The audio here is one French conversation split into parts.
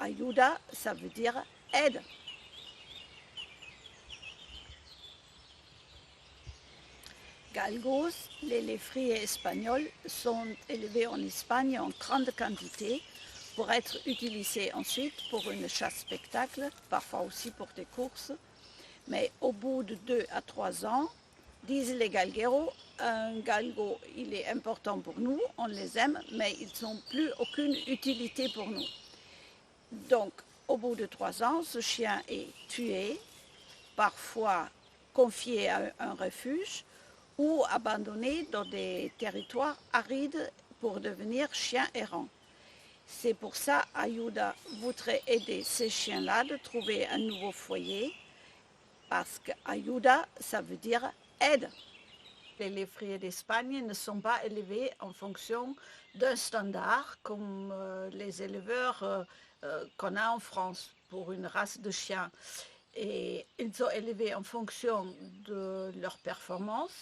Ayuda, ça veut dire aide. Galgos, les lévriers espagnols, sont élevés en Espagne en grande quantité pour être utilisés ensuite pour une chasse-spectacle, parfois aussi pour des courses. Mais au bout de 2 à 3 ans, disent les galgueros, un galgo, il est important pour nous, on les aime, mais ils n'ont plus aucune utilité pour nous. Donc, au bout de 3 ans, ce chien est tué, parfois confié à un refuge ou abandonné dans des territoires arides pour devenir chien errant. C'est pour ça Ayuda voudrait aider ces chiens-là de trouver un nouveau foyer, parce que Ayuda, ça veut dire aide. Les lévriers d'Espagne ne sont pas élevés en fonction d'un standard comme les éleveurs qu'on a en France pour une race de chiens. Et ils sont élevés en fonction de leur performance.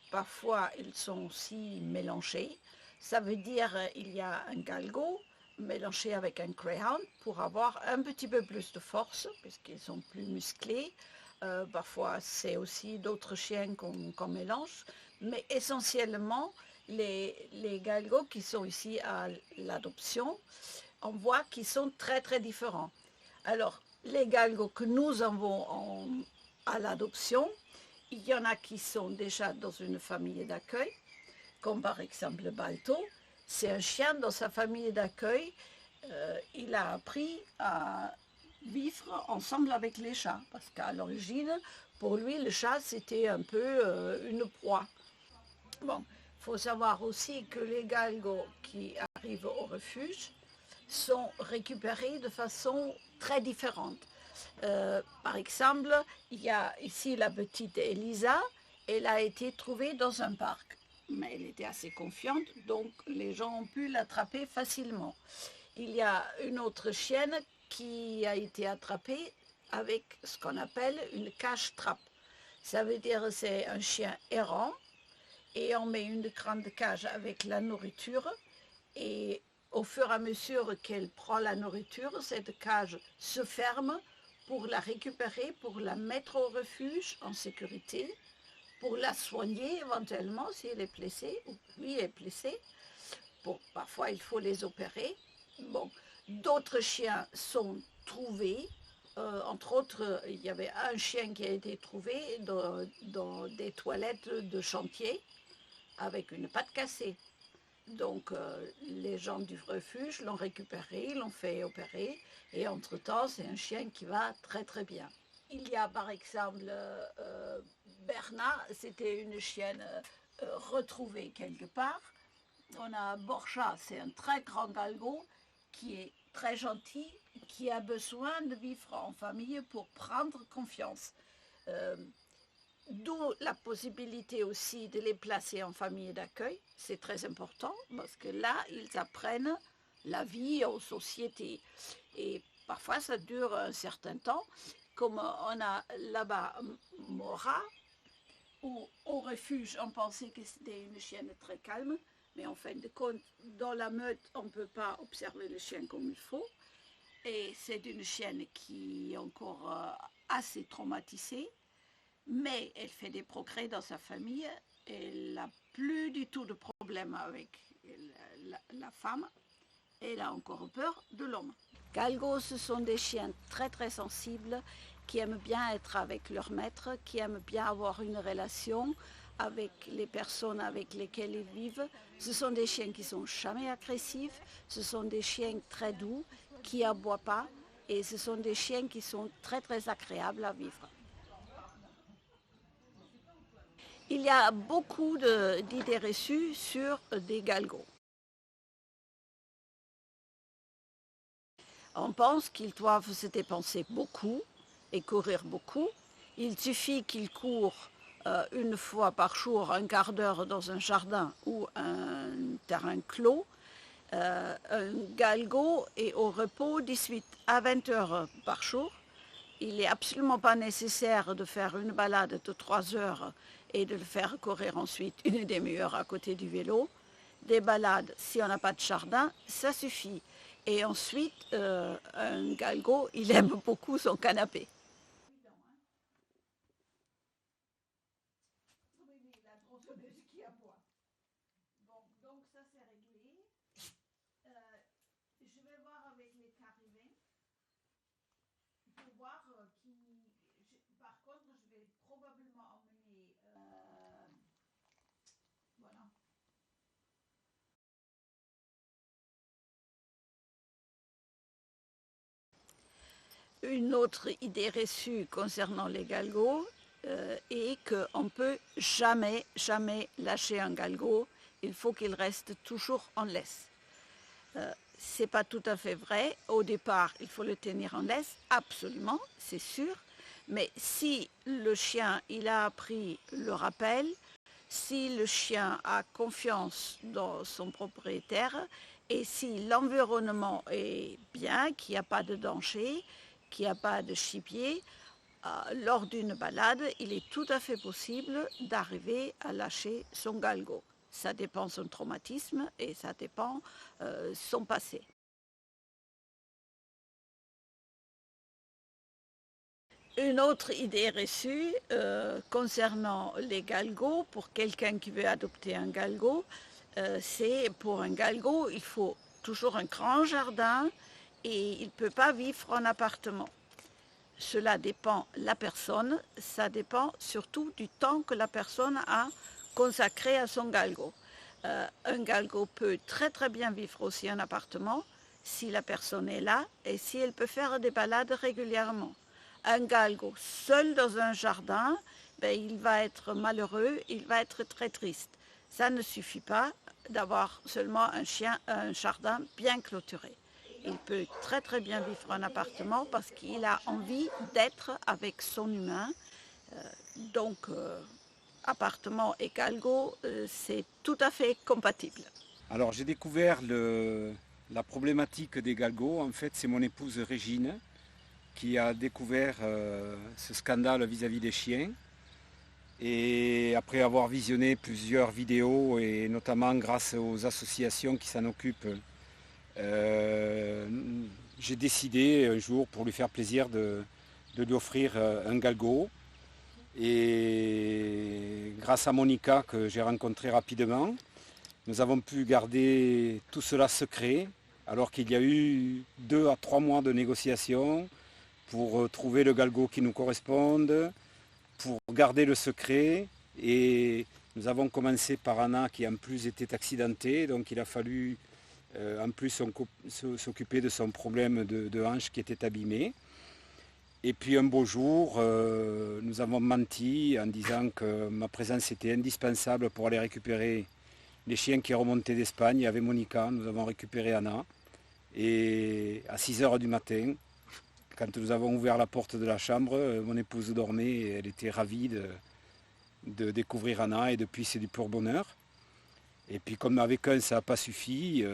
Parfois, ils sont aussi mélangés. Ça veut dire qu'il y a un galgo mélangé avec un greyhound pour avoir un petit peu plus de force, puisqu'ils sont plus musclés. Parfois, c'est aussi d'autres chiens qu'on mélange. Mais essentiellement, les galgos qui sont ici à l'adoption, on voit qu'ils sont très, très différents. Alors, les galgos que nous avons à l'adoption, il y en a qui sont déjà dans une famille d'accueil, comme par exemple Balto. C'est un chien dans sa famille d'accueil. Il a appris à vivre ensemble avec les chats, parce qu'à l'origine, pour lui, le chat, c'était un peu une proie. Bon, il faut savoir aussi que les galgos qui arrivent au refuge sont récupérés de façon très différente. Par exemple, il y a ici la petite Elisa, elle a été trouvée dans un parc, mais elle était assez confiante, donc les gens ont pu l'attraper facilement. Il y a une autre chienne qui a été attrapée avec ce qu'on appelle une cage-trappe. Ça veut dire que c'est un chien errant et on met une grande cage avec la nourriture et au fur et à mesure qu'elle prend la nourriture, cette cage se ferme pour la récupérer, pour la mettre au refuge en sécurité, pour la soigner éventuellement si elle est blessée ou lui est blessé. Bon, parfois il faut les opérer. Bon, d'autres chiens sont trouvés. Entre autres, il y avait un chien qui a été trouvé dans des toilettes de chantier avec une patte cassée. Donc les gens du refuge l'ont récupéré, l'ont fait opérer et entre-temps c'est un chien qui va très très bien. Il y a par exemple Berna, c'était une chienne retrouvée quelque part. On a Borja, c'est un très grand galgo qui est très gentil, qui a besoin de vivre en famille pour prendre confiance. D'où la possibilité aussi de les placer en famille d'accueil, c'est très important parce que là, ils apprennent la vie en société. Et parfois, ça dure un certain temps, comme on a là-bas Mora, où au refuge, on pensait que c'était une chienne très calme, mais en fin de compte, dans la meute, on ne peut pas observer le chien comme il faut. Et c'est une chienne qui est encore assez traumatisée, mais elle fait des progrès dans sa famille. Elle n'a plus du tout de problème avec la femme. Elle a encore peur de l'homme. Galgos, ce sont des chiens très très sensibles qui aiment bien être avec leur maître, qui aiment bien avoir une relation avec les personnes avec lesquelles ils vivent. Ce sont des chiens qui sont jamais agressifs, ce sont des chiens très doux, qui aboient pas, et ce sont des chiens qui sont très très agréables à vivre. Il y a beaucoup d'idées reçues sur des galgos. On pense qu'ils doivent se dépenser beaucoup et courir beaucoup. Il suffit qu'ils courent une fois par jour, un quart d'heure dans un jardin ou un terrain clos. Un galgo est au repos 18 à 20 heures par jour. Il n'est absolument pas nécessaire de faire une balade de 3 heures et de le faire courir ensuite une demi-heure à côté du vélo. Des balades, si on n'a pas de jardin, ça suffit. Et ensuite, un galgo, il aime beaucoup son canapé. Bon, donc ça c'est réglé. Je vais voir avec les caribins pour voir qui. Par contre, je vais probablement emmener. Voilà. Une autre idée reçue concernant les galgos est qu'on ne peut jamais lâcher un galgo. Il faut qu'il reste toujours en laisse. Ce n'est pas tout à fait vrai. Au départ, il faut le tenir en laisse, absolument, c'est sûr. Mais si le chien il a appris le rappel, si le chien a confiance dans son propriétaire et si l'environnement est bien, qu'il n'y a pas de danger, qu'il n'y a pas de chipier, lors d'une balade, il est tout à fait possible d'arriver à lâcher son galgo. Ça dépend de son traumatisme et ça dépend son passé. Une autre idée reçue concernant les galgos, pour quelqu'un qui veut adopter un galgo, c'est pour un galgo, il faut toujours un grand jardin et il ne peut pas vivre en appartement. Cela dépend de la personne, ça dépend surtout du temps que la personne a consacré à son galgo. Un galgo peut très bien vivre aussi en appartement si la personne est là et si elle peut faire des balades régulièrement. Un galgo seul dans un jardin, ben, il va être malheureux, il va être très triste. Ça ne suffit pas d'avoir seulement un jardin bien clôturé. Il peut très bien vivre en appartement parce qu'il a envie d'être avec son humain. Donc, appartement et galgo, c'est tout à fait compatible. Alors j'ai découvert la problématique des galgos. En fait, c'est mon épouse Régine qui a découvert ce scandale vis-à-vis des chiens. Et après avoir visionné plusieurs vidéos, et notamment grâce aux associations qui s'en occupent, j'ai décidé un jour, pour lui faire plaisir, de lui offrir un galgo. Et grâce à Monica, que j'ai rencontrée rapidement, nous avons pu garder tout cela secret, alors qu'il y a eu 2 à 3 mois de négociations pour trouver le galgo qui nous corresponde, pour garder le secret. Et nous avons commencé par Anna, qui en plus était accidentée, donc il a fallu en plus s'occuper de son problème de hanche qui était abîmé. Et puis un beau jour, nous avons menti en disant que ma présence était indispensable pour aller récupérer les chiens qui remontaient d'Espagne. Avec Monica, nous avons récupéré Anna. Et à 6 h du matin, quand nous avons ouvert la porte de la chambre, mon épouse dormait et elle était ravie de découvrir Anna. Et depuis, c'est du pur bonheur. Et puis comme avec un, ça n'a pas suffi,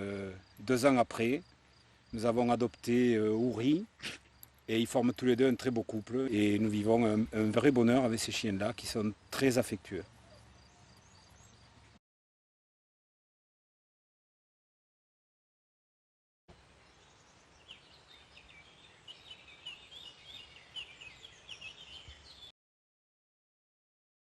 2 ans après, nous avons adopté Ouri. Et ils forment tous les deux un très beau couple. Et nous vivons un vrai bonheur avec ces chiens-là qui sont très affectueux.